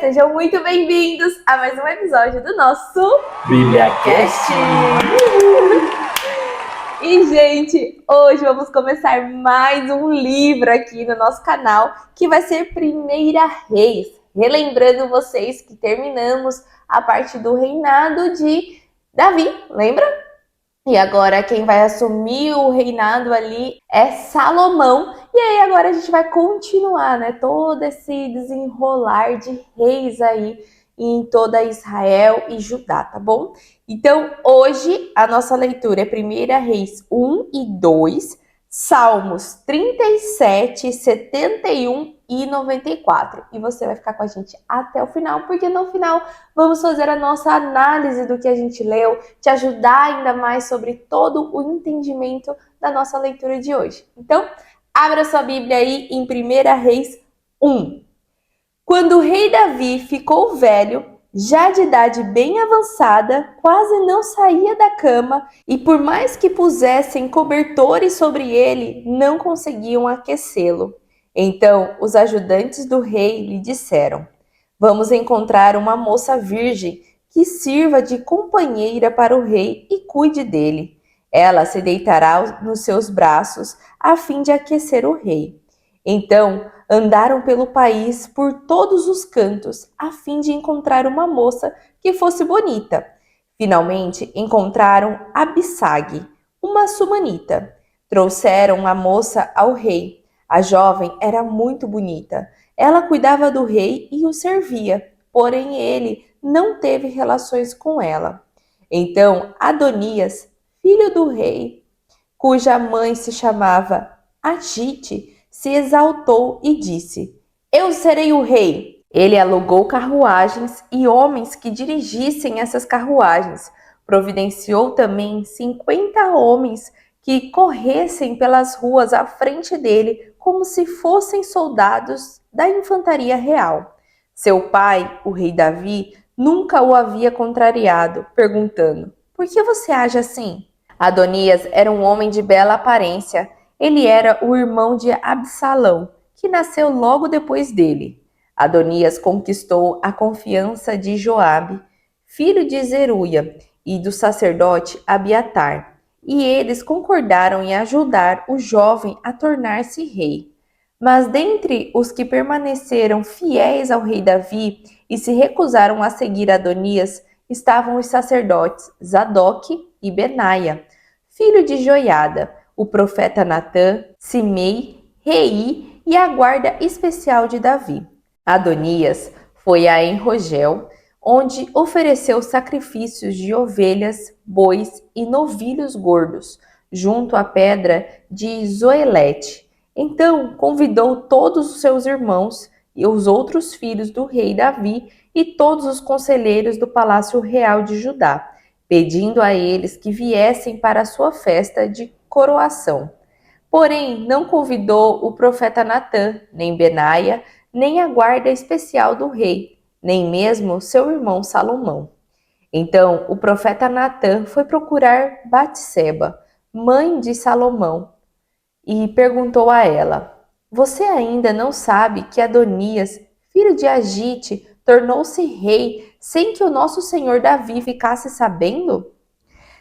Sejam muito bem-vindos a mais um episódio do nosso BíbliaCast! E, gente, hoje vamos começar mais um livro aqui no nosso canal, que vai ser Primeira Reis. Relembrando vocês que terminamos a parte do reinado de Davi, lembra? E agora quem vai assumir o reinado ali é Salomão. E aí agora a gente vai continuar, né? Todo esse desenrolar de reis aí em toda Israel e Judá, tá bom? Então hoje a nossa leitura é 1 Reis 1 e 2, Salmos 37, 71 e 94. E você vai ficar com a gente até o final, porque no final vamos fazer a nossa análise do que a gente leu, te ajudar ainda mais sobre todo o entendimento da nossa leitura de hoje. Então, abra sua Bíblia aí em 1 Reis 1. Quando o rei Davi ficou velho, já de idade bem avançada, quase não saía da cama e por mais que pusessem cobertores sobre ele, não conseguiam aquecê-lo. Então, os ajudantes do rei lhe disseram: vamos encontrar uma moça virgem que sirva de companheira para o rei e cuide dele. Ela se deitará nos seus braços a fim de aquecer o rei. Então, andaram pelo país por todos os cantos a fim de encontrar uma moça que fosse bonita. Finalmente, encontraram Abissag, uma sumanita. Trouxeram a moça ao rei. A jovem era muito bonita. Ela cuidava do rei e o servia, porém ele não teve relações com ela. Então Adonias, filho do rei, cuja mãe se chamava Agite, se exaltou e disse: eu serei o rei. Ele alugou carruagens e homens que dirigissem essas carruagens. Providenciou também 50 homens que corressem pelas ruas à frente dele como se fossem soldados da infantaria real. Seu pai, o rei Davi, nunca o havia contrariado, perguntando: por que você age assim? Adonias era um homem de bela aparência. Ele era o irmão de Absalão, que nasceu logo depois dele. Adonias conquistou a confiança de Joabe, filho de Zeruia, e do sacerdote Abiatar, e eles concordaram em ajudar o jovem a tornar-se rei. Mas dentre os que permaneceram fiéis ao rei Davi e se recusaram a seguir Adonias, estavam os sacerdotes Zadok e Benaia, filho de Joiada, o profeta Natã, Simei, Rei e a guarda especial de Davi. Adonias foi a Enrogel, onde ofereceu sacrifícios de ovelhas, bois e novilhos gordos, junto à pedra de Zoelete. Então convidou todos os seus irmãos e os outros filhos do rei Davi e todos os conselheiros do palácio real de Judá, pedindo a eles que viessem para a sua festa de coroação. Porém, não convidou o profeta Natã, nem Benaia, nem a guarda especial do rei, nem mesmo seu irmão Salomão. Então o profeta Natã foi procurar Batseba, mãe de Salomão, e perguntou a ela: você ainda não sabe que Adonias, filho de Agite, tornou-se rei sem que o nosso senhor Davi ficasse sabendo?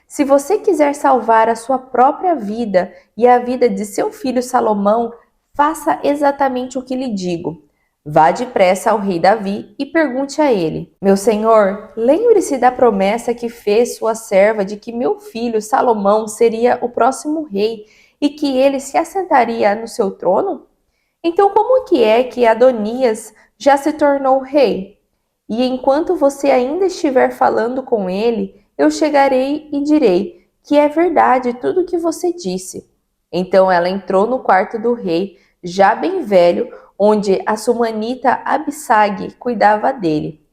Se você quiser salvar a sua própria vida e a vida de seu filho Salomão, faça exatamente o que lhe digo. Vá depressa ao rei Davi e pergunte a ele: meu senhor, lembre-se da promessa que fez sua serva de que meu filho Salomão seria o próximo rei e que ele se assentaria no seu trono? Então como que é que Adonias já se tornou rei? E enquanto você ainda estiver falando com ele, eu chegarei e direi que é verdade tudo o que você disse. Então ela entrou no quarto do rei, já bem velho, onde a sumanita Abissag cuidava dele.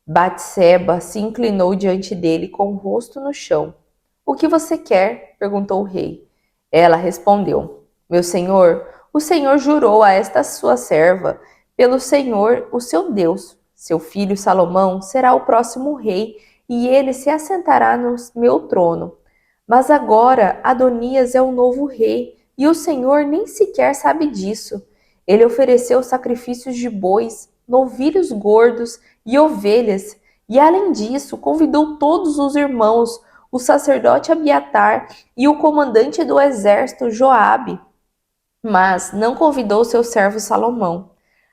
Batseba se inclinou diante dele com o rosto no chão. O que você quer? Perguntou o rei. Ela respondeu: meu senhor, o Senhor jurou a esta sua serva, pelo Senhor, o seu Deus, seu filho Salomão será o próximo rei e ele se assentará no meu trono. Mas agora Adonias é o novo rei e o Senhor nem sequer sabe disso. Ele ofereceu sacrifícios de bois, novilhos gordos e ovelhas. E além disso, convidou todos os irmãos, o sacerdote Abiatar e o comandante do exército Joabe, mas não convidou seu servo Salomão.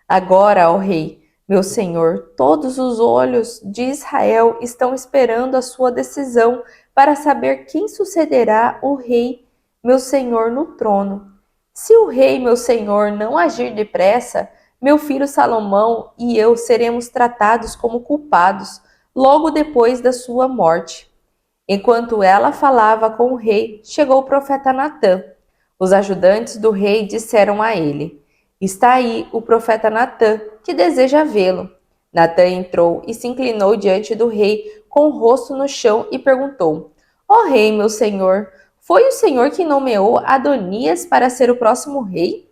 Agora, ó rei, meu senhor, todos os olhos de Israel estão esperando a sua decisão para saber quem sucederá o rei, meu senhor, no trono. Se o rei, meu senhor, não agir depressa, meu filho Salomão e eu seremos tratados como culpados logo depois da sua morte. Enquanto ela falava com o rei, chegou o profeta Natã. Os ajudantes do rei disseram a ele: Está aí o profeta Natã, que deseja vê-lo. Natã entrou e se inclinou diante do rei, com o rosto no chão, e perguntou: Ó rei, meu senhor, foi o senhor que nomeou Adonias para ser o próximo rei?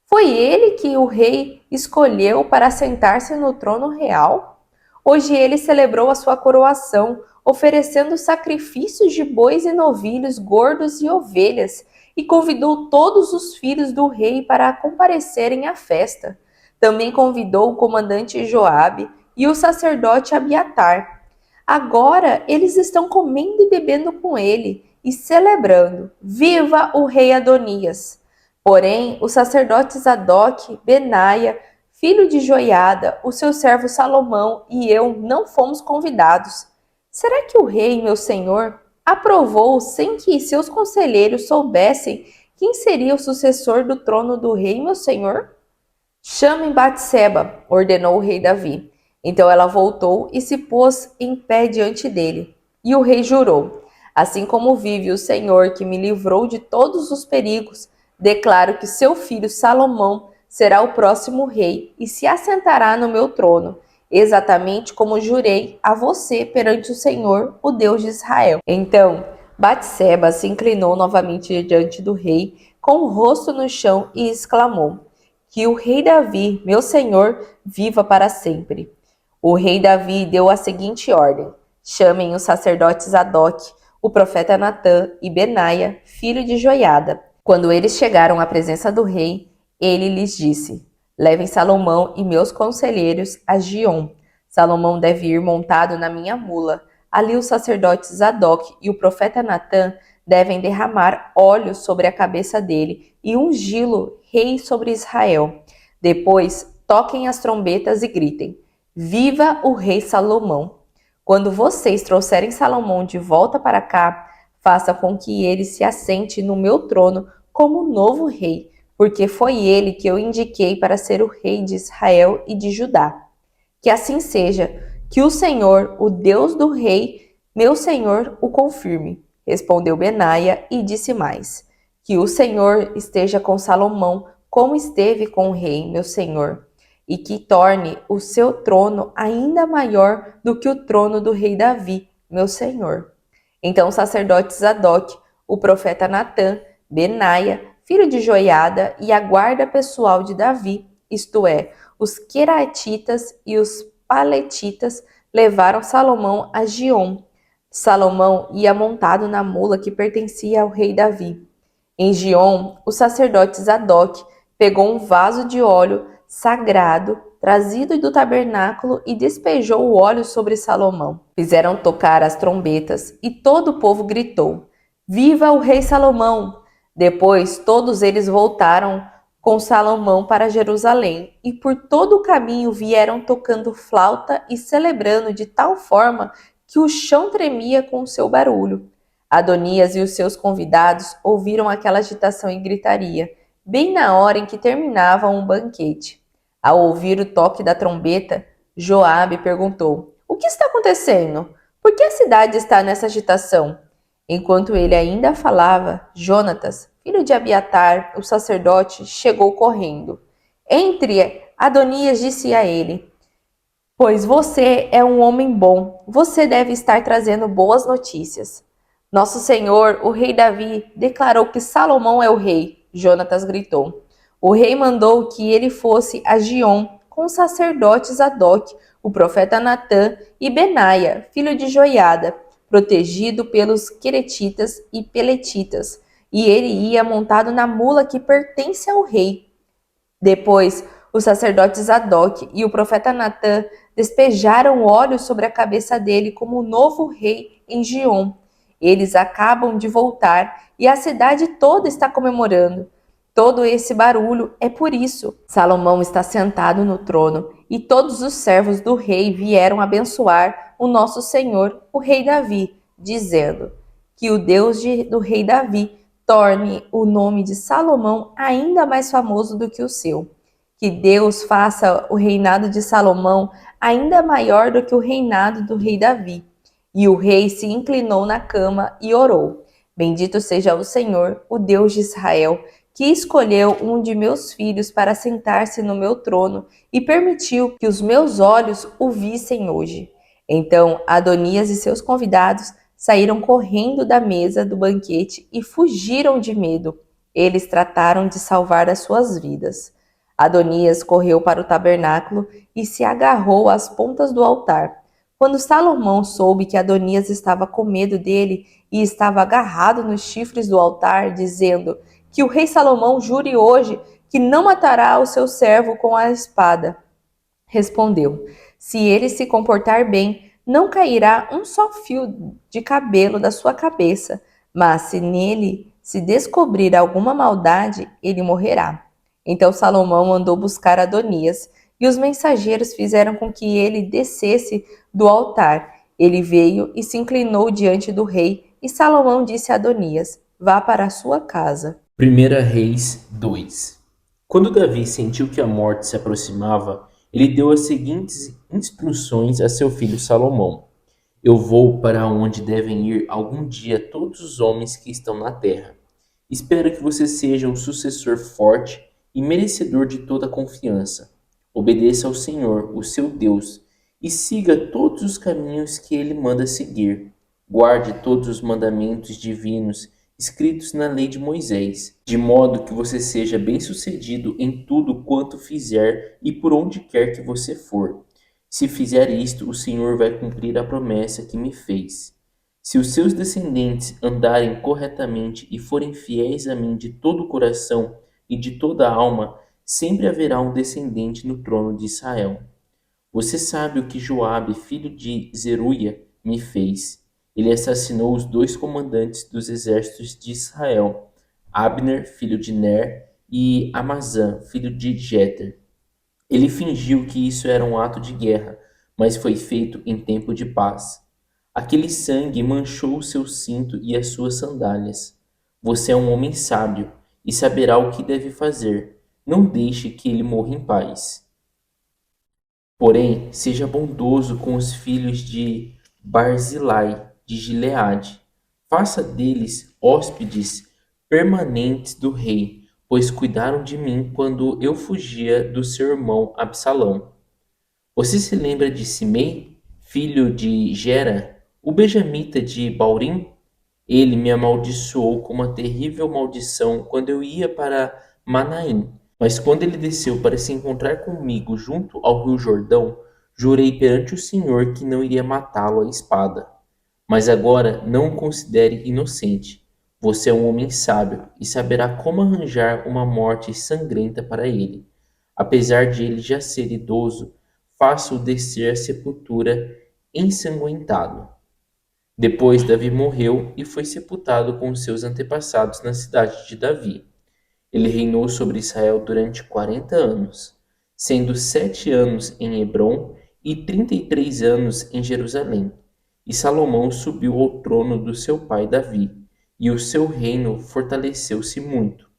Foi ele que o rei escolheu para sentar-se no trono real? Hoje ele celebrou a sua coroação, oferecendo sacrifícios de bois e novilhos, gordos e ovelhas, e convidou todos os filhos do rei para comparecerem à festa. Também convidou o comandante Joabe e o sacerdote Abiatar. Agora eles estão comendo e bebendo com ele e celebrando. Viva o rei Adonias! Porém, o sacerdote Zadok, Benaia, filho de Joiada, o seu servo Salomão e eu não fomos convidados. Será que o rei, meu senhor, aprovou sem que seus conselheiros soubessem quem seria o sucessor do trono do rei, meu senhor? Chamem Batseba, ordenou o rei Davi. Então ela voltou e se pôs em pé diante dele. E o rei jurou: Assim como vive o Senhor que me livrou de todos os perigos, declaro que seu filho Salomão será o próximo rei e se assentará no meu trono, exatamente como jurei a você perante o Senhor, o Deus de Israel. Então, Batseba se inclinou novamente diante do rei, com o rosto no chão, e exclamou: Que o rei Davi, meu senhor, viva para sempre. O rei Davi deu a seguinte ordem: Chamem os sacerdotes Zadok, o profeta Natã e Benaia, filho de Joiada. Quando eles chegaram à presença do rei, ele lhes disse: Levem Salomão e meus conselheiros a Giom. Salomão deve ir montado na minha mula. Ali os sacerdotes Zadok e o profeta Natã devem derramar óleo sobre a cabeça dele e ungí-lo rei sobre Israel. Depois, toquem as trombetas e gritem: Viva o rei Salomão! Quando vocês trouxerem Salomão de volta para cá, faça com que ele se assente no meu trono como novo rei, porque foi ele que eu indiquei para ser o rei de Israel e de Judá. Que assim seja, que o Senhor, o Deus do rei, meu senhor, o confirme. Respondeu Benaia e disse mais: Que o Senhor esteja com Salomão, como esteve com o rei, meu senhor, e que torne o seu trono ainda maior do que o trono do rei Davi, meu senhor. Então o sacerdote Zadok, o profeta Natã, Benaia, filho de Joiada, e a guarda pessoal de Davi, isto é, os queratitas e os paletitas, levaram Salomão a Giom. Salomão ia montado na mula que pertencia ao rei Davi. Em Giom, o sacerdote Zadok pegou um vaso de óleo sagrado trazido do tabernáculo e despejou o óleo sobre Salomão. Fizeram tocar as trombetas e todo o povo gritou: Viva o rei Salomão! Depois todos eles voltaram com Salomão para Jerusalém e por todo o caminho vieram tocando flauta e celebrando de tal forma que o chão tremia com o seu barulho. Adonias e os seus convidados ouviram aquela agitação e gritaria, bem na hora em que terminavam o banquete. Ao ouvir o toque da trombeta, Joabe perguntou: O que está acontecendo? Por que a cidade está nessa agitação? Enquanto ele ainda falava, Jonatas, filho de Abiatar, o sacerdote, chegou correndo. Entre, Adonias disse a ele: Pois você é um homem bom, você deve estar trazendo boas notícias. Nosso senhor, o rei Davi, declarou que Salomão é o rei, Jonatas gritou. O rei mandou que ele fosse a Giom com os sacerdotes Zadok, o profeta Natã e Benaia, filho de Joiada, protegido pelos queretitas e peletitas, e ele ia montado na mula que pertence ao rei. Depois, Os sacerdotes Zadok e o profeta Natã despejaram óleo sobre a cabeça dele como o novo rei em Giom. Eles acabam de voltar e a cidade toda está comemorando. Todo esse barulho é por isso. Salomão está sentado no trono e todos os servos do rei vieram abençoar o nosso senhor, o rei Davi, dizendo que o Deus do rei Davi torne o nome de Salomão ainda mais famoso do que o seu. Que Deus faça o reinado de Salomão ainda maior do que o reinado do rei Davi. E o rei se inclinou na cama e orou: Bendito seja o Senhor, o Deus de Israel, que escolheu um de meus filhos para sentar-se no meu trono e permitiu que os meus olhos o vissem hoje. Então Adonias e seus convidados saíram correndo da mesa do banquete e fugiram de medo. Eles trataram de salvar as suas vidas. Adonias correu para o tabernáculo e se agarrou às pontas do altar. Quando Salomão soube que Adonias estava com medo dele e estava agarrado nos chifres do altar, dizendo que o rei Salomão jure hoje que não matará o seu servo com a espada, respondeu: Se ele se comportar bem, não cairá um só fio de cabelo da sua cabeça, mas se nele se descobrir alguma maldade, ele morrerá. Então Salomão mandou buscar Adonias, e os mensageiros fizeram com que ele descesse do altar. Ele veio e se inclinou diante do rei, e Salomão disse a Adonias: Vá para a sua casa. 1 Reis 2. Quando Davi sentiu que a morte se aproximava, ele deu as seguintes instruções a seu filho Salomão: Eu vou para onde devem ir algum dia todos os homens que estão na terra. Espero que você seja um sucessor forte e merecedor de toda a confiança. Obedeça ao Senhor, o seu Deus, e siga todos os caminhos que ele manda seguir. Guarde todos os mandamentos divinos escritos na lei de Moisés, de modo que você seja bem-sucedido em tudo quanto fizer e por onde quer que você for. Se fizer isto, o Senhor vai cumprir a promessa que me fez. Se os seus descendentes andarem corretamente e forem fiéis a mim de todo o coração e de toda a alma, sempre haverá um descendente no trono de Israel. Você sabe o que Joabe, filho de Zeruia, me fez. Ele assassinou os 2 comandantes dos exércitos de Israel, Abner, filho de Ner, e Amazã, filho de Jeter. Ele fingiu que isso era um ato de guerra, mas foi feito em tempo de paz. Aquele sangue manchou o seu cinto e as suas sandálias. Você é um homem sábio e saberá o que deve fazer. Não deixe que ele morra em paz. Porém, seja bondoso com os filhos de Barzilai, de Gileade. Faça deles hóspedes permanentes do rei, pois cuidaram de mim quando eu fugia do seu irmão Absalão. Você se lembra de Simei, filho de Gera, o benjamita de Baurim? Ele me amaldiçoou com uma terrível maldição quando eu ia para Manaim. Mas quando ele desceu para se encontrar comigo junto ao rio Jordão, jurei perante o Senhor que não iria matá-lo à espada. Mas agora não o considere inocente. Você é um homem sábio e saberá como arranjar uma morte sangrenta para ele. Apesar de ele já ser idoso, faça-o descer à sepultura ensanguentado. Depois Davi morreu e foi sepultado com os seus antepassados na cidade de Davi. Ele reinou sobre Israel durante 40 anos, sendo 7 anos em Hebrom e 33 anos em Jerusalém. E Salomão subiu ao trono do seu pai Davi, e o seu reino fortaleceu-se muito.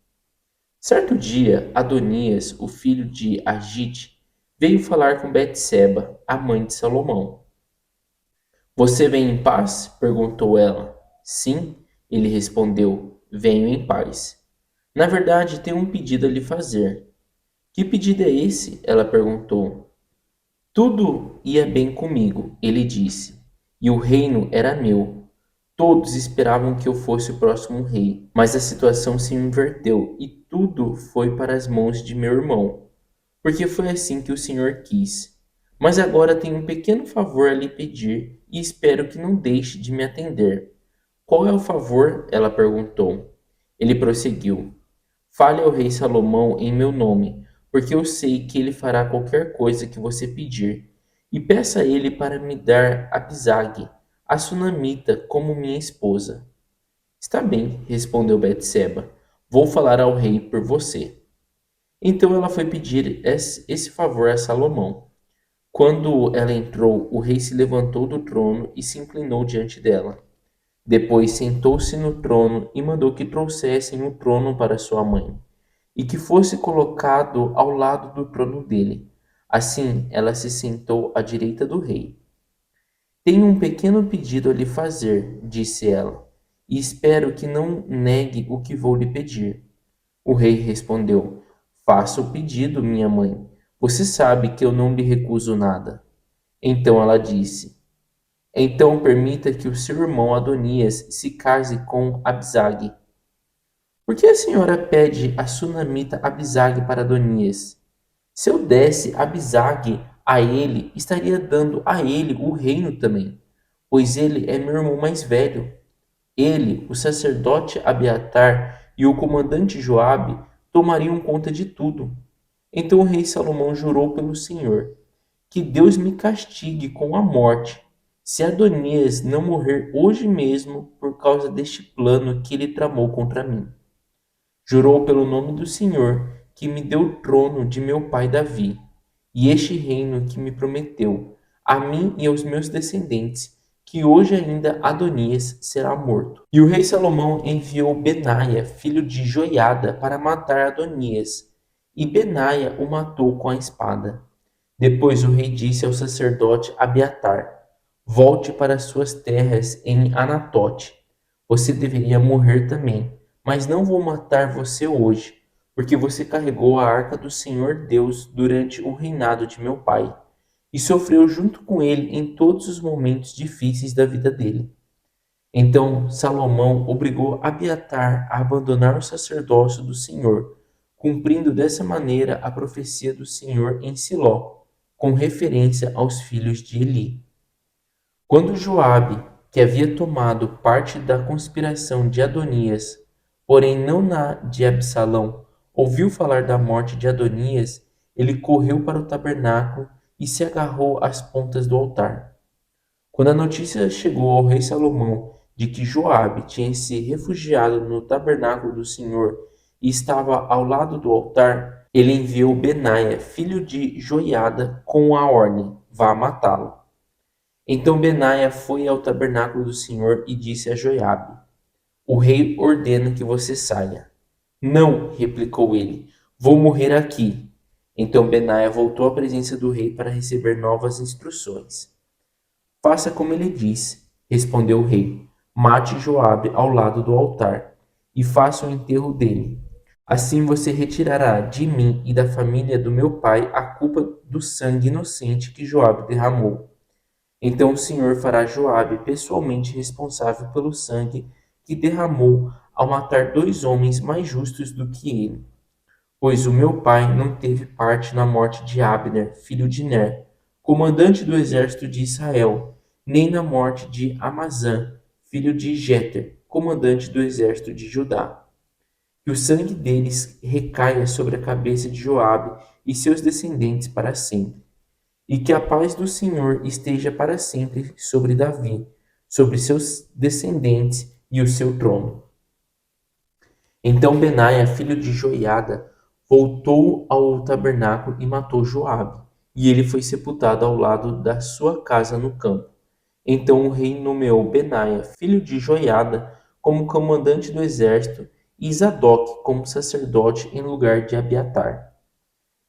Certo dia, Adonias, o filho de Agite, veio falar com Betseba, a mãe de Salomão. Você vem em paz? Perguntou ela. Sim, ele respondeu, venho em paz. Na verdade, tenho um pedido a lhe fazer. Que pedido é esse? Ela perguntou. Tudo ia bem comigo, ele disse, e o reino era meu. Todos esperavam que eu fosse o próximo rei, mas a situação se inverteu e tudo foi para as mãos de meu irmão, porque foi assim que o Senhor quis. Mas agora tenho um pequeno favor a lhe pedir e espero que não deixe de me atender. Qual é o favor? Ela perguntou. Ele prosseguiu. Fale ao rei Salomão em meu nome, porque eu sei que ele fará qualquer coisa que você pedir. E peça a ele para me dar Abisag, a sunamita, como minha esposa. Está bem, respondeu Betseba. Vou falar ao rei por você. Então ela foi pedir esse favor a Salomão. Quando ela entrou, o rei se levantou do trono e se inclinou diante dela. Depois sentou-se no trono e mandou que trouxessem o trono para sua mãe, e que fosse colocado ao lado do trono dele. Assim, ela se sentou à direita do rei. Tenho um pequeno pedido a lhe fazer, disse ela, e espero que não negue o que vou lhe pedir. O rei respondeu: Faça o pedido, minha mãe. Você sabe que eu não lhe recuso nada. Então ela disse: Então permita que o seu irmão Adonias se case com Abisag. Por que a senhora pede a sunamita Abisag para Adonias? Se eu desse Abisag a ele, estaria dando a ele o reino também, pois ele é meu irmão mais velho. Ele, o sacerdote Abiatar e o comandante Joabe tomariam conta de tudo. Então o rei Salomão jurou pelo Senhor: Que Deus me castigue com a morte, se Adonias não morrer hoje mesmo por causa deste plano que ele tramou contra mim. Jurou pelo nome do Senhor, que me deu o trono de meu pai Davi, e este reino que me prometeu, a mim e aos meus descendentes, que hoje ainda Adonias será morto. E o rei Salomão enviou Benaia, filho de Joiada, para matar Adonias, e Benaia o matou com a espada. Depois o rei disse ao sacerdote Abiatar: Volte para suas terras em Anatote. Você deveria morrer também, mas não vou matar você hoje, porque você carregou a arca do Senhor Deus durante o reinado de meu pai, e sofreu junto com ele em todos os momentos difíceis da vida dele. Então Salomão obrigou Abiatar a abandonar o sacerdócio do Senhor, cumprindo dessa maneira a profecia do Senhor em Siló, com referência aos filhos de Eli. Quando Joabe, que havia tomado parte da conspiração de Adonias, porém não na de Absalão, ouviu falar da morte de Adonias, ele correu para o tabernáculo e se agarrou às pontas do altar. Quando a notícia chegou ao rei Salomão de que Joabe tinha se refugiado no tabernáculo do Senhor e estava ao lado do altar, ele enviou Benaia, filho de Joiada, com a ordem: vá matá-lo. Então Benaia foi ao tabernáculo do Senhor e disse a Joiabe: O rei ordena que você saia. Não, replicou ele, vou morrer aqui. Então Benaia voltou à presença do rei para receber novas instruções. Faça como ele diz, respondeu o rei. Mate Joabe ao lado do altar e faça o enterro dele. Assim você retirará de mim e da família do meu pai a culpa do sangue inocente que Joabe derramou. Então o Senhor fará Joabe pessoalmente responsável pelo sangue que derramou ao matar 2 homens mais justos do que ele. Pois o meu pai não teve parte na morte de Abner, filho de Ner, comandante do exército de Israel, nem na morte de Amazã, filho de Jeter, comandante do exército de Judá. Que o sangue deles recaia sobre a cabeça de Joabe e seus descendentes para sempre. E que a paz do Senhor esteja para sempre sobre Davi, sobre seus descendentes e o seu trono. Então Benaia, filho de Joiada, voltou ao tabernáculo e matou Joabe, e ele foi sepultado ao lado da sua casa no campo. Então o rei nomeou Benaia, filho de Joiada, como comandante do exército e Zadok como sacerdote em lugar de Abiatar.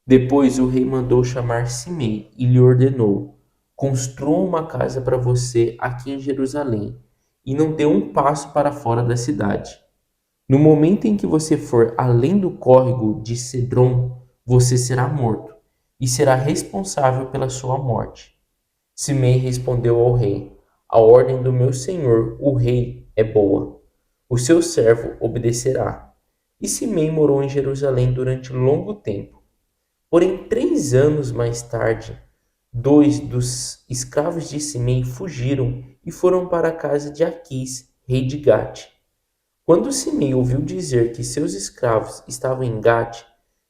Depois o rei mandou chamar Simei e lhe ordenou: Construa uma casa para você aqui em Jerusalém, e não dê um passo para fora da cidade. No momento em que você for além do córrego de Cedron, você será morto, e será responsável pela sua morte. Simei respondeu ao rei: A ordem do meu senhor, o rei, é boa. O seu servo obedecerá. E Simei morou em Jerusalém durante longo tempo. Porém, 3 anos mais tarde, 2 dos escravos de Simei fugiram e foram para a casa de Aquis, rei de Gate. Quando Simei ouviu dizer que seus escravos estavam em Gate,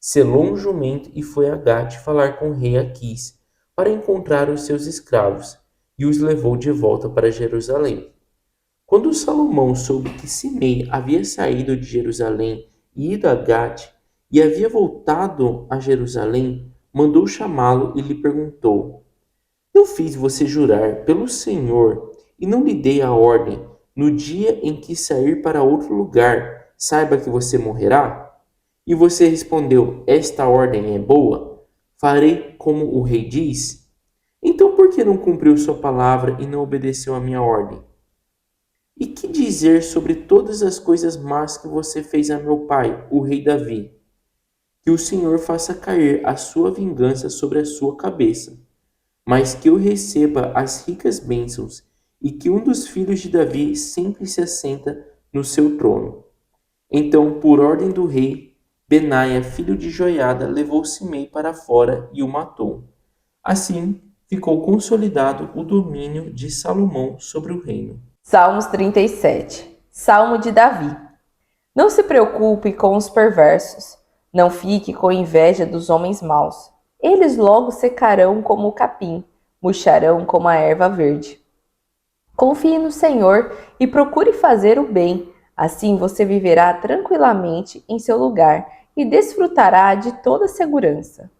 selou um jumento e foi a Gate falar com o rei Aquis para encontrar os seus escravos e os levou de volta para Jerusalém. Quando Salomão soube que Simei havia saído de Jerusalém e ido a Gate e havia voltado a Jerusalém, mandou chamá-lo e lhe perguntou: Não fiz você jurar pelo Senhor e não lhe dei a ordem, no dia em que sair para outro lugar, saiba que você morrerá? E você respondeu: Esta ordem é boa? Farei como o rei diz? Então por que não cumpriu sua palavra e não obedeceu a minha ordem? E que dizer sobre todas as coisas más que você fez a meu pai, o rei Davi? Que o Senhor faça cair a sua vingança sobre a sua cabeça, mas que eu receba as ricas bênçãos e que um dos filhos de Davi sempre se assenta no seu trono. Então, por ordem do rei, Benaia, filho de Joiada, levou Simei para fora e o matou. Assim, ficou consolidado o domínio de Salomão sobre o reino. Salmos 37. Salmo de Davi. Não se preocupe com os perversos, não fique com inveja dos homens maus. Eles logo secarão como o capim, murcharão como a erva verde. Confie no Senhor e procure fazer o bem, assim você viverá tranquilamente em seu lugar e desfrutará de toda segurança.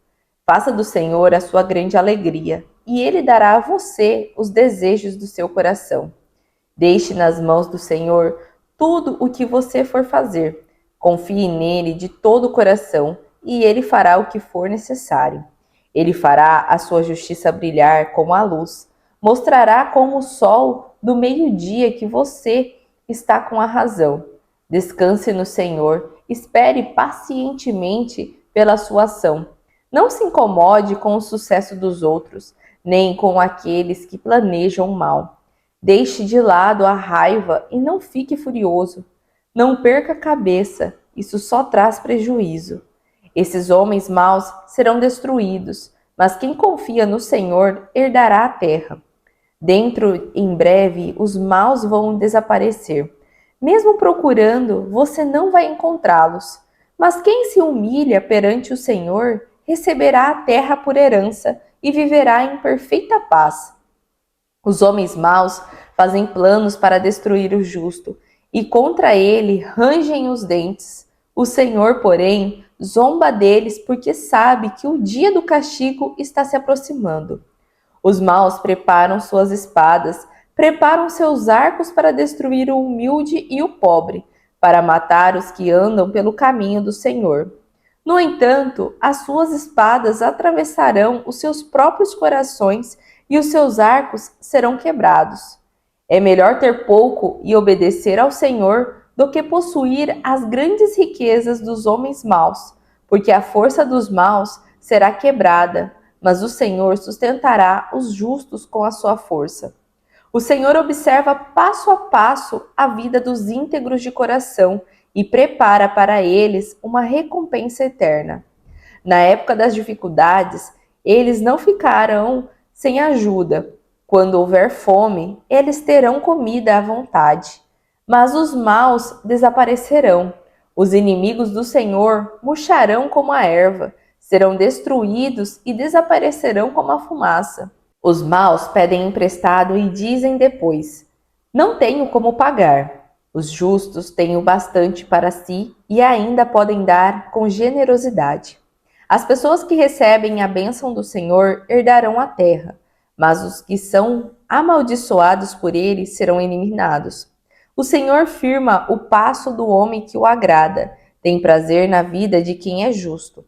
Faça do Senhor a sua grande alegria, e Ele dará a você os desejos do seu coração. Deixe nas mãos do Senhor tudo o que você for fazer. Confie nele de todo o coração e ele fará o que for necessário. Ele fará a sua justiça brilhar como a luz. Mostrará como o sol do meio-dia que você está com a razão. Descanse no Senhor. Espere pacientemente pela sua ação. Não se incomode com o sucesso dos outros, nem com aqueles que planejam o mal. Deixe de lado a raiva e não fique furioso. Não perca a cabeça, isso só traz prejuízo. Esses homens maus serão destruídos, mas quem confia no Senhor herdará a terra. Dentro, em breve, os maus vão desaparecer. Mesmo procurando, você não vai encontrá-los. Mas quem se humilha perante o Senhor receberá a terra por herança e viverá em perfeita paz. Os homens maus fazem planos para destruir o justo, e contra ele rangem os dentes. O Senhor, porém, zomba deles porque sabe que o dia do castigo está se aproximando. Os maus preparam suas espadas, preparam seus arcos para destruir o humilde e o pobre, para matar os que andam pelo caminho do Senhor. No entanto, as suas espadas atravessarão os seus próprios corações e os seus arcos serão quebrados. É melhor ter pouco e obedecer ao Senhor do que possuir as grandes riquezas dos homens maus, porque a força dos maus será quebrada, mas o Senhor sustentará os justos com a sua força. O Senhor observa passo a passo a vida dos íntegros de coração e prepara para eles uma recompensa eterna. Na época das dificuldades, eles não ficarão sem ajuda. Quando houver fome, eles terão comida à vontade. Mas os maus desaparecerão. Os inimigos do Senhor murcharão como a erva, serão destruídos e desaparecerão como a fumaça. Os maus pedem emprestado e dizem depois: não tenho como pagar. Os justos têm o bastante para si e ainda podem dar com generosidade. As pessoas que recebem a bênção do Senhor herdarão a terra, mas os que são amaldiçoados por ele serão eliminados. O Senhor firma o passo do homem que o agrada, tem prazer na vida de quem é justo.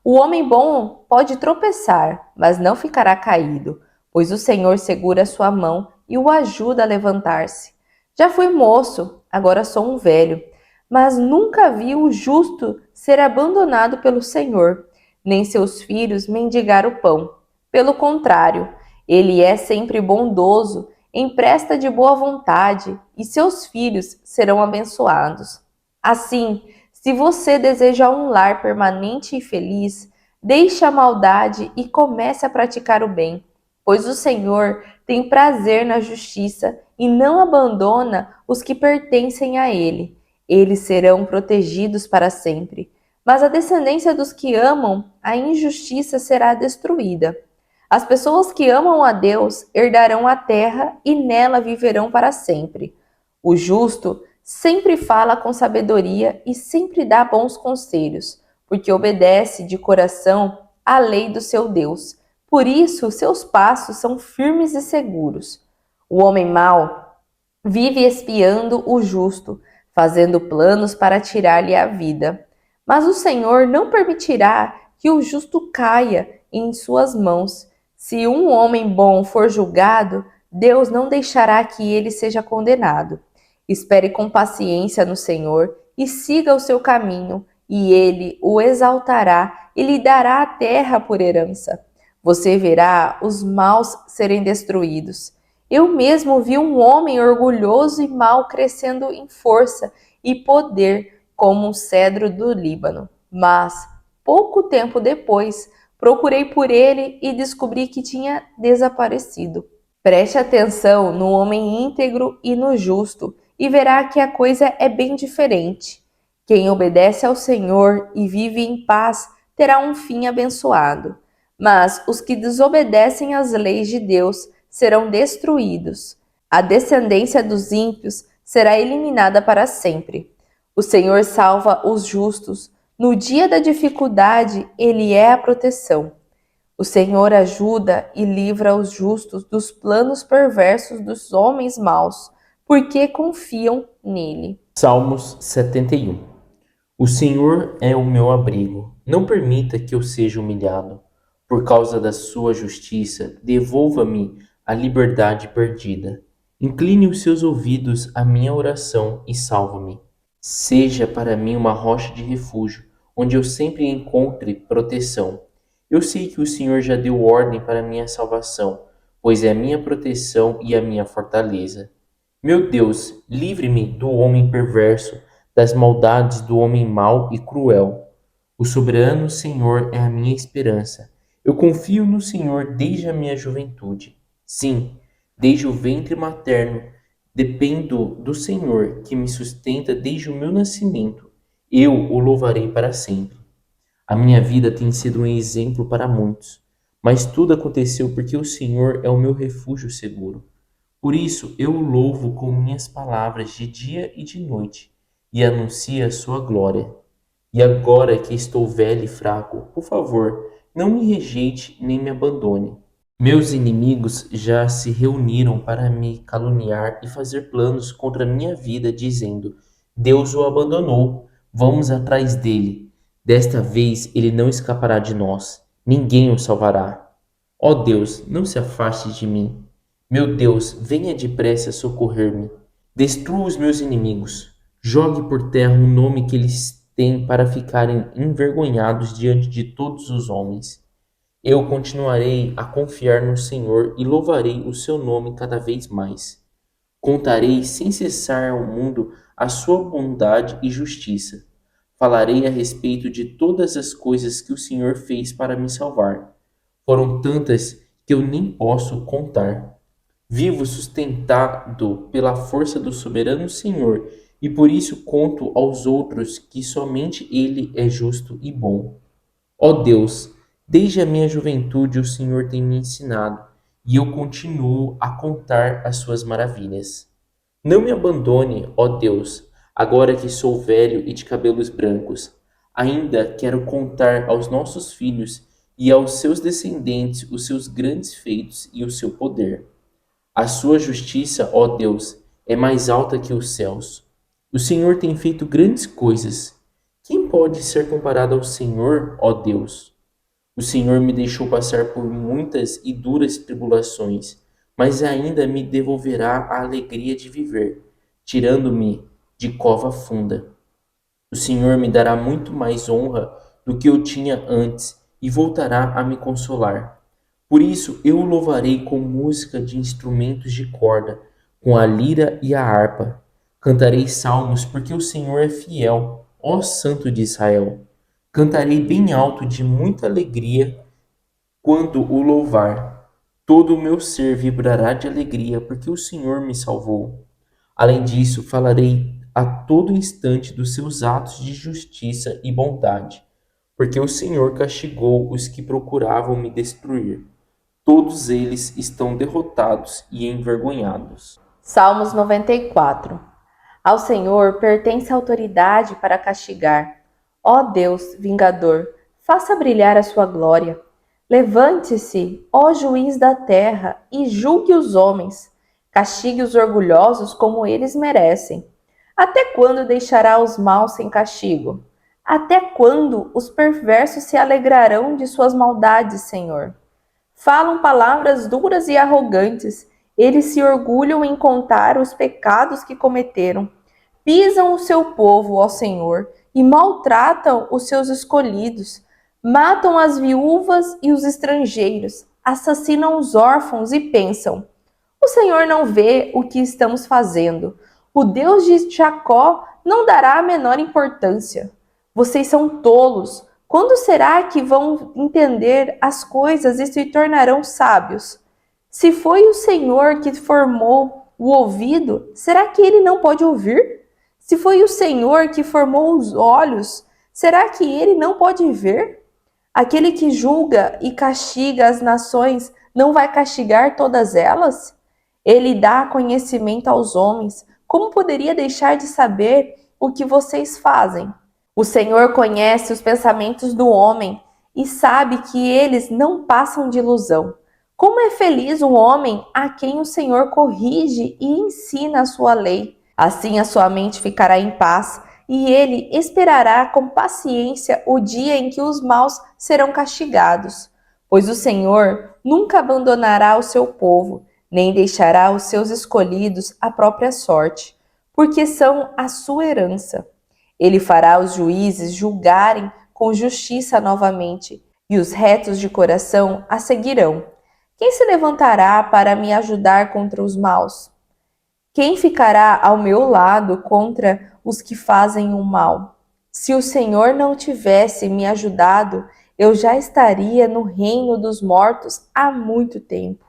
O homem bom pode tropeçar, mas não ficará caído, pois o Senhor segura sua mão e o ajuda a levantar-se. Já fui moço, agora sou um velho, mas nunca vi o justo ser abandonado pelo Senhor, nem seus filhos mendigar o pão. Pelo contrário, ele é sempre bondoso, empresta de boa vontade e seus filhos serão abençoados. Assim, se você deseja um lar permanente e feliz, deixe a maldade e comece a praticar o bem, pois o Senhor tem prazer na justiça e não abandona os que pertencem a Ele. Eles serão protegidos para sempre, mas a descendência dos que amam a injustiça será destruída. As pessoas que amam a Deus herdarão a terra e nela viverão para sempre. O justo sempre fala com sabedoria e sempre dá bons conselhos, porque obedece de coração à lei do seu Deus. Por isso, seus passos são firmes e seguros. O homem mau vive espiando o justo, fazendo planos para tirar-lhe a vida. Mas o Senhor não permitirá que o justo caia em suas mãos. Se um homem bom for julgado, Deus não deixará que ele seja condenado. Espere com paciência no Senhor e siga o seu caminho, e ele o exaltará e lhe dará a terra por herança. Você verá os maus serem destruídos. Eu mesmo vi um homem orgulhoso e mau crescendo em força e poder como um cedro do Líbano. Mas, pouco tempo depois, procurei por ele e descobri que tinha desaparecido. Preste atenção no homem íntegro e no justo, e verá que a coisa é bem diferente. Quem obedece ao Senhor e vive em paz terá um fim abençoado. Mas os que desobedecem às leis de Deus serão destruídos. A descendência dos ímpios será eliminada para sempre. O Senhor salva os justos. No dia da dificuldade, Ele é a proteção. O Senhor ajuda e livra os justos dos planos perversos dos homens maus, porque confiam nele. Salmos 71. O Senhor é o meu abrigo. Não permita que eu seja humilhado. Por causa da sua justiça, devolva-me a liberdade perdida. Incline os seus ouvidos à minha oração e salva-me. Seja para mim uma rocha de refúgio, onde eu sempre encontre proteção. Eu sei que o Senhor já deu ordem para minha salvação, pois é a minha proteção e a minha fortaleza. Meu Deus, livre-me do homem perverso, das maldades do homem mau e cruel. O soberano Senhor é a minha esperança. Eu confio no Senhor desde a minha juventude. Sim, desde o ventre materno, dependo do Senhor, que me sustenta desde o meu nascimento. Eu o louvarei para sempre. A minha vida tem sido um exemplo para muitos, mas tudo aconteceu porque o Senhor é o meu refúgio seguro. Por isso eu o louvo com minhas palavras de dia e de noite, e anuncio a sua glória. E agora que estou velho e fraco, por favor, não me rejeite nem me abandone. Meus inimigos já se reuniram para me caluniar e fazer planos contra a minha vida, dizendo: Deus o abandonou, vamos atrás dele. Desta vez ele não escapará de nós, ninguém o salvará. Ó Deus, não se afaste de mim. Meu Deus, venha depressa socorrer-me. Destrua os meus inimigos. Jogue por terra o nome que eles têm para ficarem envergonhados diante de todos os homens. Eu continuarei a confiar no Senhor e louvarei o seu nome cada vez mais. Contarei sem cessar ao mundo a sua bondade e justiça. Falarei a respeito de todas as coisas que o Senhor fez para me salvar. Foram tantas que eu nem posso contar. Vivo sustentado pela força do soberano Senhor, e por isso conto aos outros que somente Ele é justo e bom. Ó Deus, desde a minha juventude o Senhor tem me ensinado, e eu continuo a contar as suas maravilhas. Não me abandone, ó Deus, agora que sou velho e de cabelos brancos. Ainda quero contar aos nossos filhos e aos seus descendentes os seus grandes feitos e o seu poder. A sua justiça, ó Deus, é mais alta que os céus. O Senhor tem feito grandes coisas. Quem pode ser comparado ao Senhor, ó Deus? O Senhor me deixou passar por muitas e duras tribulações, mas ainda me devolverá a alegria de viver, tirando-me de cova funda. O Senhor me dará muito mais honra do que eu tinha antes e voltará a me consolar. Por isso eu o louvarei com música de instrumentos de corda, com a lira e a harpa. Cantarei salmos porque o Senhor é fiel, ó Santo de Israel. Cantarei bem alto de muita alegria quando o louvar. Todo o meu ser vibrará de alegria porque o Senhor me salvou. Além disso, falarei a todo instante dos seus atos de justiça e bondade, porque o Senhor castigou os que procuravam me destruir. Todos eles estão derrotados e envergonhados. Salmos 94. Ao Senhor pertence a autoridade para castigar. Ó Deus, vingador, faça brilhar a sua glória. Levante-se, ó juiz da terra, e julgue os homens. Castigue os orgulhosos como eles merecem. Até quando deixará os maus sem castigo? Até quando os perversos se alegrarão de suas maldades, Senhor? Falam palavras duras e arrogantes. Eles se orgulham em contar os pecados que cometeram. Pisam o seu povo, ó Senhor, e maltratam os seus escolhidos. Matam as viúvas e os estrangeiros. Assassinam os órfãos e pensam: o Senhor não vê o que estamos fazendo. O Deus de Jacó não dará a menor importância. Vocês são tolos. Quando será que vão entender as coisas e se tornarão sábios? Se foi o Senhor que formou o ouvido, será que ele não pode ouvir? Se foi o Senhor que formou os olhos, será que ele não pode ver? Aquele que julga e castiga as nações não vai castigar todas elas? Ele dá conhecimento aos homens. Como poderia deixar de saber o que vocês fazem? O Senhor conhece os pensamentos do homem e sabe que eles não passam de ilusão. Como é feliz o homem a quem o Senhor corrige e ensina a sua lei. Assim a sua mente ficará em paz e ele esperará com paciência o dia em que os maus serão castigados. Pois o Senhor nunca abandonará o seu povo, nem deixará os seus escolhidos à própria sorte, porque são a sua herança. Ele fará os juízes julgarem com justiça novamente, e os retos de coração a seguirão. Quem se levantará para me ajudar contra os maus? Quem ficará ao meu lado contra os que fazem o mal? Se o Senhor não tivesse me ajudado, eu já estaria no reino dos mortos há muito tempo.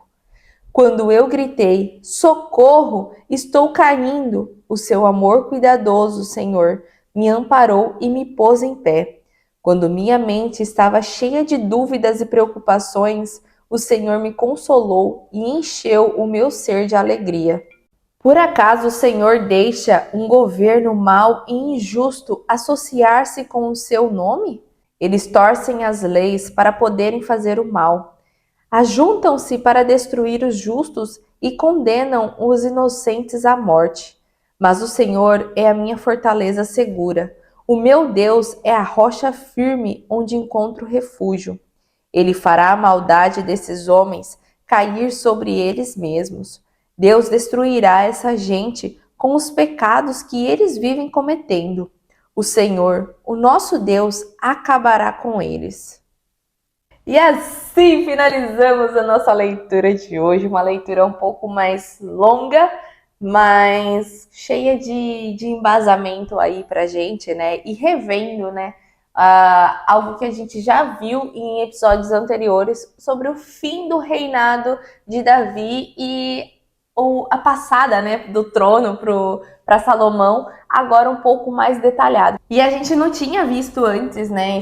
Quando eu gritei, socorro, estou caindo, o seu amor cuidadoso, Senhor, me amparou e me pôs em pé. Quando minha mente estava cheia de dúvidas e preocupações, o Senhor me consolou e encheu o meu ser de alegria. Por acaso o Senhor deixa um governo mau e injusto associar-se com o seu nome? Eles torcem as leis para poderem fazer o mal. Ajuntam-se para destruir os justos e condenam os inocentes à morte. Mas o Senhor é a minha fortaleza segura. O meu Deus é a rocha firme onde encontro refúgio. Ele fará a maldade desses homens cair sobre eles mesmos. Deus destruirá essa gente com os pecados que eles vivem cometendo. O Senhor, o nosso Deus, acabará com eles. E assim finalizamos a nossa leitura de hoje, uma leitura um pouco mais longa, mas cheia de embasamento aí pra gente, né? E revendo, né? Algo que a gente já viu em episódios anteriores sobre o fim do reinado de Davi e a passada, né, do trono para Salomão, agora um pouco mais detalhado. E a gente não tinha visto antes, né,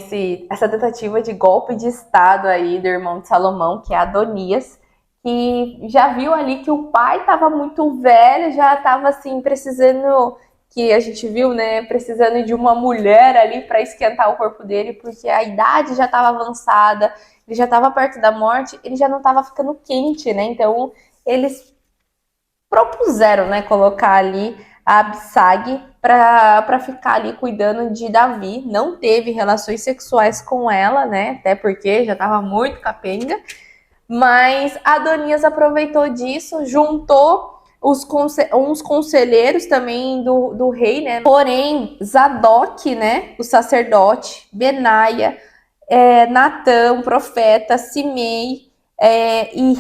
essa tentativa de golpe de estado aí do irmão de Salomão, que é Adonias, que já viu ali que o pai estava muito velho, já estava assim precisando, que a gente viu, né, precisando de uma mulher ali para esquentar o corpo dele, porque a idade já estava avançada, ele já estava perto da morte, ele já não estava ficando quente, né? Então eles propuseram, né, colocar ali a Absag para ficar ali cuidando de Davi. Não teve relações sexuais com ela, né, até porque já estava muito capenga. Mas Adonias aproveitou disso, juntou uns conselheiros também do rei, né? Porém, Zadok, né, o sacerdote, Benaia, Natã, o profeta, Simei e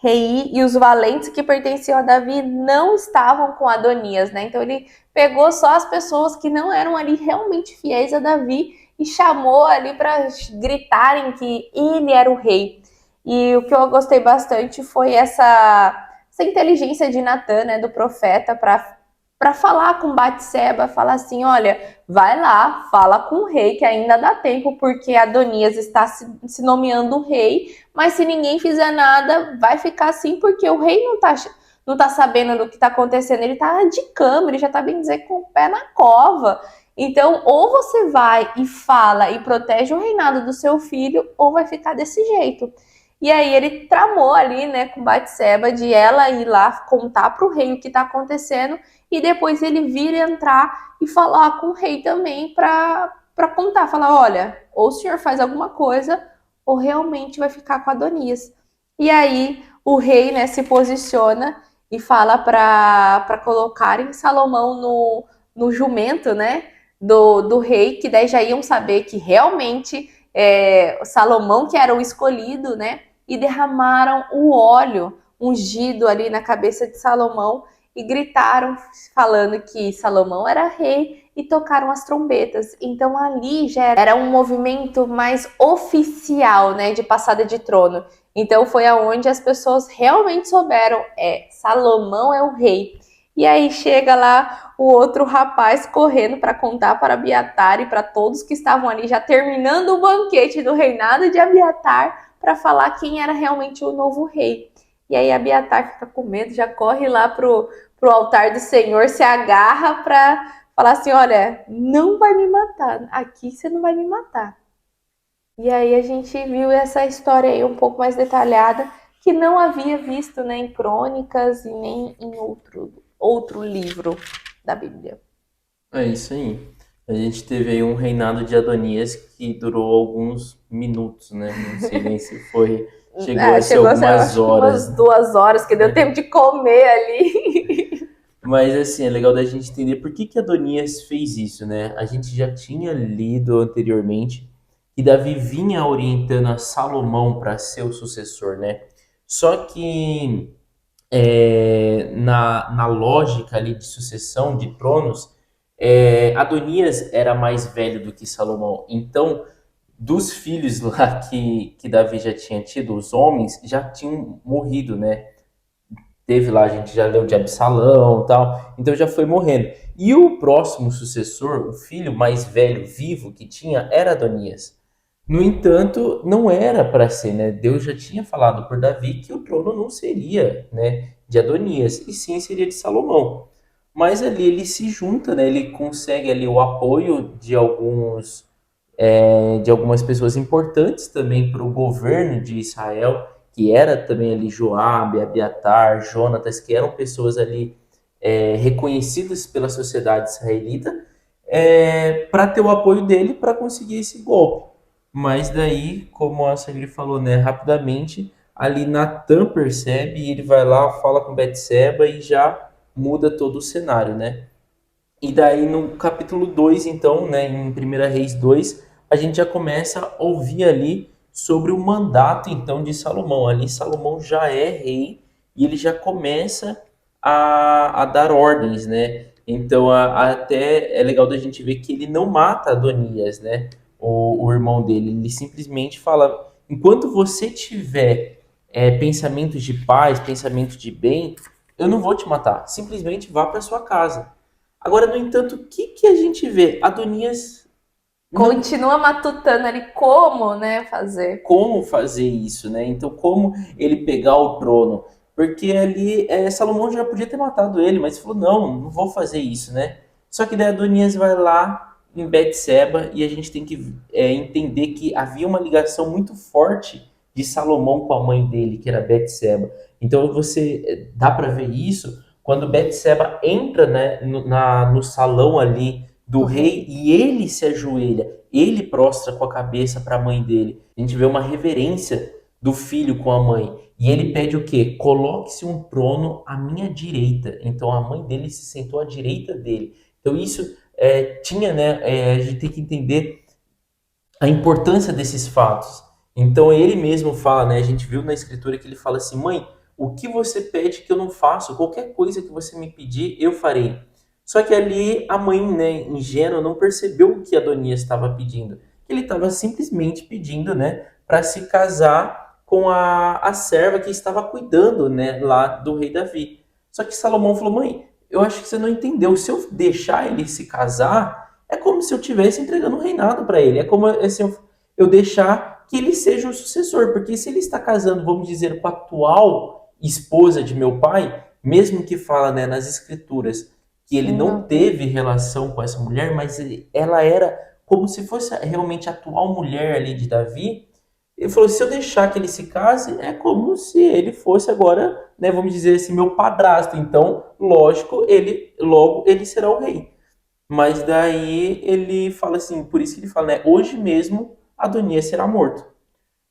Rei e os valentes que pertenciam a Davi não estavam com Adonias, né? Então ele pegou só as pessoas que não eram ali realmente fiéis a Davi e chamou ali para gritarem que ele era o rei. E o que eu gostei bastante foi essa inteligência de Natã, né, do profeta, para para falar com Batseba, falar assim, olha, vai lá, fala com o rei, que ainda dá tempo, porque Adonias está se nomeando rei, mas se ninguém fizer nada, vai ficar assim, porque o rei não tá sabendo do que está acontecendo, ele está de cama, ele já está bem dizer com o pé na cova. Então, ou você vai e fala e protege o reinado do seu filho, ou vai ficar desse jeito. E aí ele tramou ali, né, com Batseba, de ela ir lá contar para o rei o que está acontecendo, e depois ele vir entrar e falar com o rei também para contar, falar, olha, ou o senhor faz alguma coisa, ou realmente vai ficar com Adonias. E aí o rei, né, se posiciona e fala para colocarem Salomão no jumento, né, do rei, que daí já iam saber que realmente Salomão que era o escolhido, né, e derramaram o óleo ungido ali na cabeça de Salomão e gritaram falando que Salomão era rei e tocaram as trombetas. Então ali já era um movimento mais oficial, né, de passada de trono. Então foi aonde as pessoas realmente souberam, Salomão é o rei. E aí chega lá o outro rapaz correndo para contar para Abiatar e para todos que estavam ali já terminando o banquete do reinado de Abiatar, para falar quem era realmente o novo rei. E aí Abiatar fica com medo, já corre lá pro altar do Senhor, se agarra para falar assim, olha, não vai me matar, aqui você não vai me matar. E aí a gente viu essa história aí um pouco mais detalhada, que não havia visto, né, em Crônicas e nem em outro livro da Bíblia. É isso aí. A gente teve aí um reinado de Adonias que durou alguns minutos, né? Não sei nem se foi. Chegou a ser Chegou a ser, algumas acho que horas. umas 2 horas, que deu tempo de comer ali. Mas assim, é legal da gente entender por que que Adonias fez isso, né? A gente já tinha lido anteriormente que Davi vinha orientando a Salomão para ser o sucessor, né? Só que na lógica ali de sucessão de tronos, Adonias era mais velho do que Salomão. Então, dos filhos lá que Davi já tinha tido, os homens já tinham morrido, né? Teve lá, a gente já leu de Absalão e tal, então já foi morrendo. E o próximo sucessor, o filho mais velho, vivo que tinha, era Adonias. No entanto, não era para ser, né? Deus já tinha falado por Davi que o trono não seria, né, de Adonias, e sim seria de Salomão. Mas ali ele se junta, né? Ele consegue ali o apoio de algumas pessoas importantes também para o governo de Israel, que era também ali Joabe, Abiatar, Jonatas, que eram pessoas ali reconhecidas pela sociedade israelita, para ter o apoio dele para conseguir esse golpe. Mas daí, como a Sagri falou, né, rapidamente, ali Natan percebe e ele vai lá, fala com Betseba e já muda todo o cenário, né? E daí no capítulo 2 então, né, em 1 Reis 2, a gente já começa a ouvir ali sobre o mandato então de Salomão. Ali Salomão já é rei e ele já começa a dar ordens, né? Então até é legal da gente ver que ele não mata Adonias, né? O irmão dele. Ele simplesmente fala: enquanto você tiver pensamentos de paz, pensamentos de bem, eu não vou te matar. Simplesmente vá para sua casa. Agora, no entanto, o que a gente vê? Adonias não Continua matutando ali como, né, fazer. como fazer isso, né? Então, como ele pegar o trono? Porque ali Salomão já podia ter matado ele, mas falou: não vou fazer isso, né? Só que daí Adonias vai lá em Betseba e a gente tem que entender que havia uma ligação muito forte de Salomão com a mãe dele, que era Betseba. Então, você dá para ver isso quando Betseba entra, né, no salão ali do rei e ele se ajoelha, ele prostra com a cabeça para a mãe dele. A gente vê uma reverência do filho com a mãe. E ele pede o quê? Coloque-se um trono à minha direita. Então a mãe dele se sentou à direita dele. Então isso tinha, né? A gente tem que entender a importância desses fatos. Então ele mesmo fala, né? A gente viu na escritura que ele fala assim: mãe, o que você pede que eu não faço? Qualquer coisa que você me pedir, eu farei. Só que ali a mãe, né, ingênua, não percebeu o que Adonias estava pedindo. Ele estava simplesmente pedindo, né, para se casar com a serva que estava cuidando, né, lá do rei Davi. Só que Salomão falou: mãe, eu acho que você não entendeu. Se eu deixar ele se casar, é como se eu estivesse entregando o reinado para ele. É como assim, eu deixar que ele seja o sucessor. Porque se ele está casando, vamos dizer, com a atual esposa de meu pai, mesmo que fala, né, nas escrituras que ele não Não. teve relação com essa mulher, mas ela era como se fosse realmente a atual mulher ali de Davi. Ele falou: se eu deixar que ele se case, é como se ele fosse agora, né, vamos dizer assim, meu padrasto. Então, lógico, logo ele será o rei. Mas daí ele fala assim, por isso que ele fala, né, hoje mesmo Adonias será morto.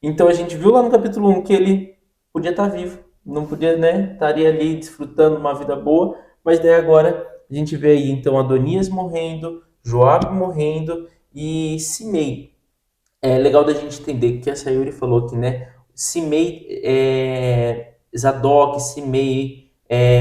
Então a gente viu lá no capítulo 1 que ele podia estar vivo, não podia, né, estaria ali desfrutando uma vida boa, mas daí agora a gente vê aí então Adonias morrendo, Joabe morrendo e Simei. É legal da gente entender que a Sayuri falou que, né, Simei, Zadok, Simei,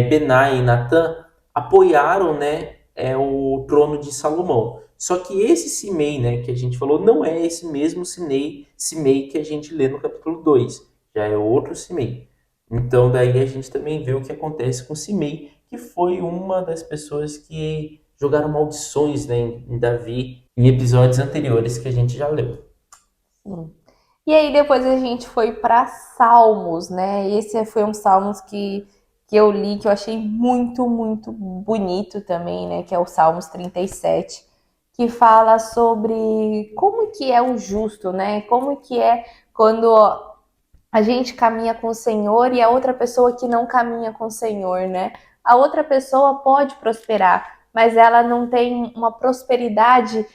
Benai e Natan apoiaram, né, o trono de Salomão. Só que esse Simei, né, que a gente falou, não é esse mesmo Simei que a gente lê no capítulo 2. Já é outro Simei. Então daí a gente também vê o que acontece com Simei, que foi uma das pessoas que jogaram maldições, né, em Davi em episódios anteriores que a gente já leu. Sim. E aí depois a gente foi para Salmos, né? Esse foi um Salmos que eu li, que eu achei muito, muito bonito também, né? Que é o Salmos 37, que fala sobre como que é o justo, né? Como que é quando a gente caminha com o Senhor e a outra pessoa que não caminha com o Senhor, né? A outra pessoa pode prosperar, mas ela não tem uma prosperidade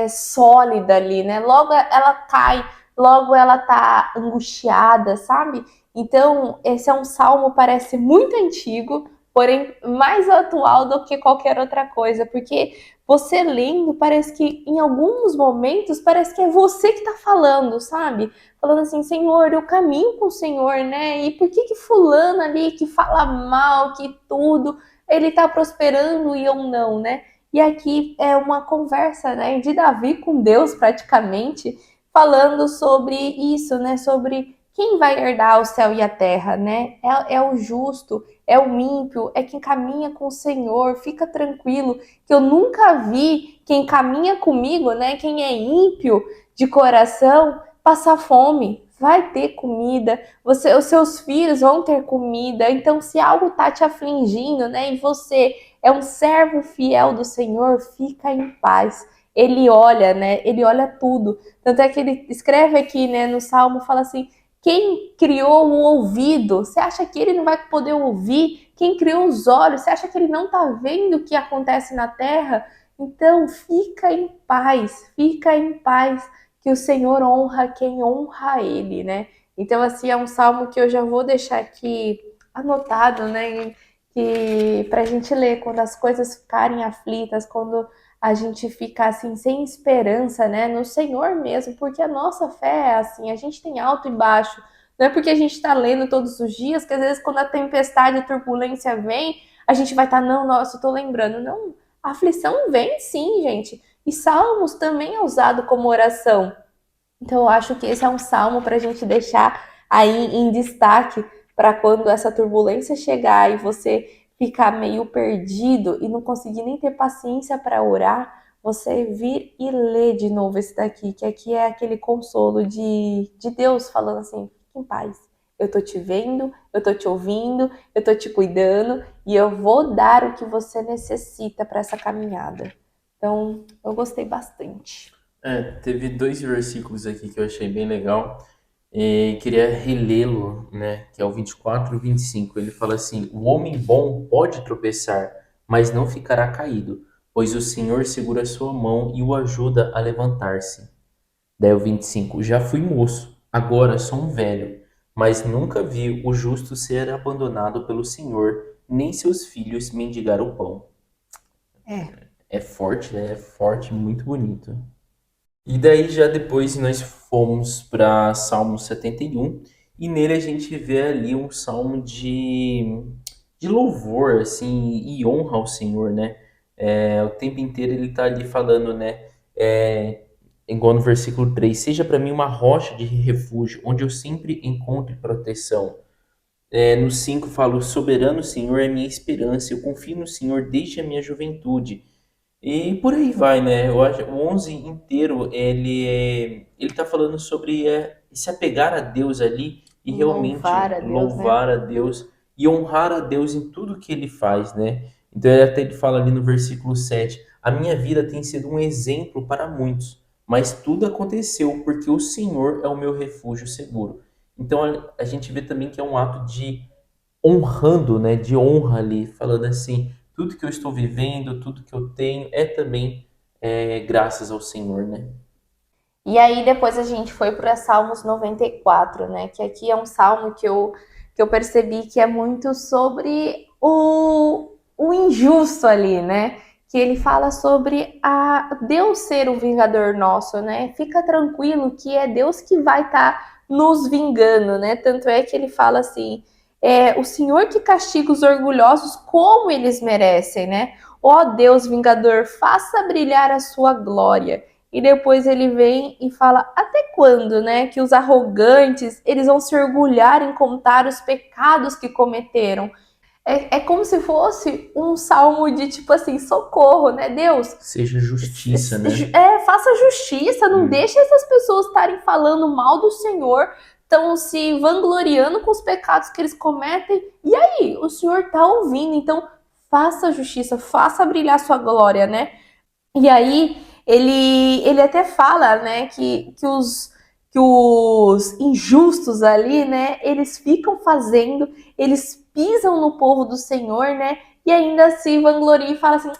sólida ali, né? Logo ela cai, logo ela tá angustiada, sabe? Então, esse é um salmo, parece muito antigo, porém mais atual do que qualquer outra coisa, porque você lendo, parece que em alguns momentos parece que é você que tá falando, sabe? Falando assim, Senhor, eu caminho com o Senhor, né? E por que fulano ali que fala mal, que tudo, ele tá prosperando e eu não, né? E aqui é uma conversa, né, de Davi com Deus praticamente, falando sobre isso, né? Sobre quem vai herdar o céu e a terra, né? É o justo, é o ímpio, é quem caminha com o Senhor. Fica tranquilo, que eu nunca vi quem caminha comigo, né? Quem é ímpio de coração passar fome, vai ter comida, os seus filhos vão ter comida. Então, se algo está te afligindo, né, e você é um servo fiel do Senhor, fica em paz. Ele olha, né? Ele olha tudo. Tanto é que ele escreve aqui, né, no Salmo, fala assim: quem criou o ouvido? Você acha que ele não vai poder ouvir? Quem criou os olhos? Você acha que ele não está vendo o que acontece na terra? Então, fica em paz que o Senhor honra quem honra ele, né? Então, assim, é um salmo que eu já vou deixar aqui anotado, né? Que para a gente ler quando as coisas ficarem aflitas, quando a gente fica assim sem esperança, né? No Senhor mesmo, porque a nossa fé é assim, a gente tem alto e baixo. Não é porque a gente está lendo todos os dias que às vezes quando a tempestade, a turbulência vem, a gente vai estar, não, nossa, eu tô lembrando. Não, a aflição vem sim, gente. E Salmos também é usado como oração. Então eu acho que esse é um salmo para a gente deixar aí em destaque para quando essa turbulência chegar e você ficar meio perdido e não conseguir nem ter paciência para orar, você vir e ler de novo esse daqui, que aqui é aquele consolo de Deus falando assim, fique em paz. Eu tô te vendo, eu tô te ouvindo, eu tô te cuidando e eu vou dar o que você necessita para essa caminhada. Então, eu gostei bastante. Teve dois versículos aqui que eu achei bem legal. E queria relê-lo, né? Que é o 24 e o 25. Ele fala assim: o homem bom pode tropeçar, mas não ficará caído, pois o Senhor segura a sua mão e o ajuda a levantar-se. Daí o 25: já fui moço, agora sou um velho, mas nunca vi o justo ser abandonado pelo Senhor, nem seus filhos mendigar o pão. É. É forte, né? É forte, muito bonito. E daí já depois nós fomos para Salmo 71 e nele a gente vê ali um salmo de louvor, assim, e honra ao Senhor, né? O tempo inteiro ele tá ali falando, né? Igual no versículo 3: seja para mim uma rocha de refúgio, onde eu sempre encontre proteção. No 5 fala, o soberano Senhor é minha esperança, eu confio no Senhor desde a minha juventude. E por aí vai, né? Eu acho o 11 inteiro, ele tá falando sobre se apegar a Deus ali e Louvar realmente a Deus, né? louvar a Deus e honrar a Deus em tudo que ele faz, né? Então ele fala ali no versículo 7, a minha vida tem sido um exemplo para muitos, mas tudo aconteceu porque o Senhor é o meu refúgio seguro. Então a gente vê também que é um ato de honrando, né, de honra ali, falando assim, tudo que eu estou vivendo, tudo que eu tenho é também graças ao Senhor, né? E aí depois a gente foi para Salmos 94, né? Que aqui é um salmo que eu percebi que é muito sobre o injusto ali, né? Que ele fala sobre a Deus ser o vingador nosso, né? Fica tranquilo que é Deus que vai estar nos vingando, né? Tanto é que ele fala assim, o Senhor que castiga os orgulhosos como eles merecem, né? Ó Deus vingador, faça brilhar a sua glória. E depois ele vem e fala até quando, né, que os arrogantes, eles vão se orgulhar em contar os pecados que cometeram. É como se fosse um salmo de tipo assim, socorro, né, Deus? Seja justiça, né? Faça justiça, não deixe essas pessoas estarem falando mal do Senhor, estão se vangloriando com os pecados que eles cometem. E aí, o Senhor está ouvindo, então faça justiça, faça brilhar sua glória, né? E aí ele até fala, né, que os injustos ali, né, eles ficam fazendo, eles pisam no povo do Senhor, né, e ainda se vangloria e fala assim,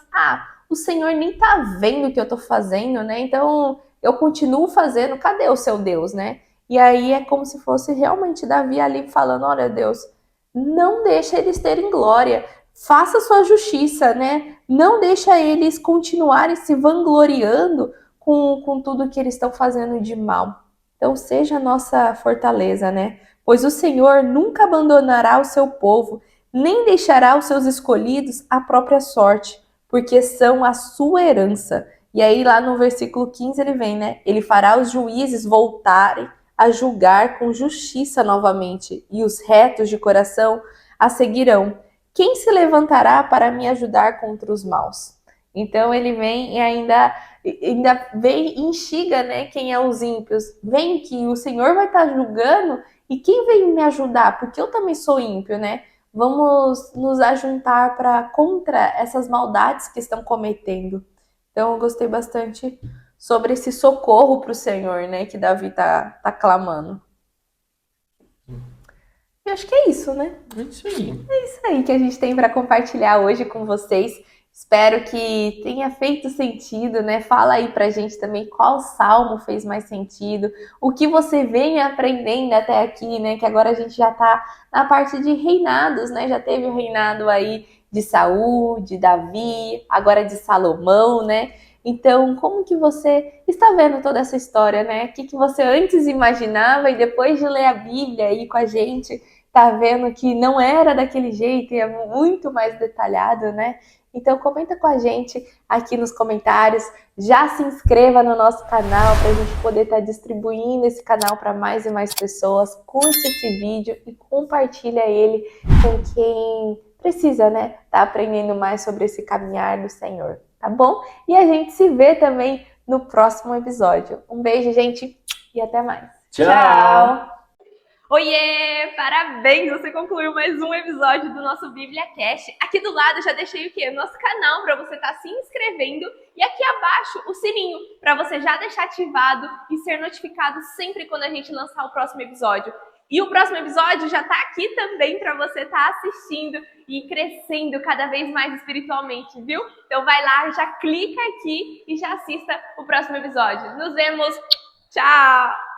o Senhor nem tá vendo o que eu tô fazendo, né, então eu continuo fazendo, cadê o seu Deus, né? E aí é como se fosse realmente Davi ali falando, olha Deus, não deixa eles terem glória, faça sua justiça, né? Não deixa eles continuarem se vangloriando com tudo que eles estão fazendo de mal. Então, seja a nossa fortaleza, né? Pois o Senhor nunca abandonará o seu povo, nem deixará os seus escolhidos à própria sorte, porque são a sua herança. E aí, lá no versículo 15, ele vem, né? Ele fará os juízes voltarem a julgar com justiça novamente, e os retos de coração a seguirão. Quem se levantará para me ajudar contra os maus? Então ele vem e ainda vem e instiga, né, quem é os ímpios. Vem que o Senhor vai estar julgando e quem vem me ajudar? Porque eu também sou ímpio, né? Vamos nos ajuntar para contra essas maldades que estão cometendo. Então eu gostei bastante sobre esse socorro para o Senhor, né, que Davi tá clamando. Eu acho que é isso, né? É isso aí. Isso aí que a gente tem para compartilhar hoje com vocês. Espero que tenha feito sentido, né? Fala aí pra gente também qual salmo fez mais sentido, o que você vem aprendendo até aqui, né? Que agora a gente já tá na parte de reinados, né? Já teve o reinado aí de Saul, de Davi, agora de Salomão, né? Então, como que você está vendo toda essa história, né? O que você antes imaginava e depois de ler a Bíblia aí com a gente, tá vendo que não era daquele jeito e é muito mais detalhado, né? Então comenta com a gente aqui nos comentários, já se inscreva no nosso canal para a gente poder estar distribuindo esse canal para mais e mais pessoas. Curte esse vídeo e compartilha ele com quem precisa, né? Tá aprendendo mais sobre esse caminhar do Senhor, tá bom? E a gente se vê também no próximo episódio. Um beijo, gente, e até mais. Tchau! Oiê! Parabéns! Você concluiu mais um episódio do nosso Bíblia Cast. Aqui do lado eu já deixei o quê? Nosso canal para você estar se inscrevendo e aqui abaixo o sininho para você já deixar ativado e ser notificado sempre quando a gente lançar o próximo episódio. E o próximo episódio já tá aqui também para você estar assistindo e crescendo cada vez mais espiritualmente, viu? Então vai lá, já clica aqui e já assista o próximo episódio. Nos vemos! Tchau!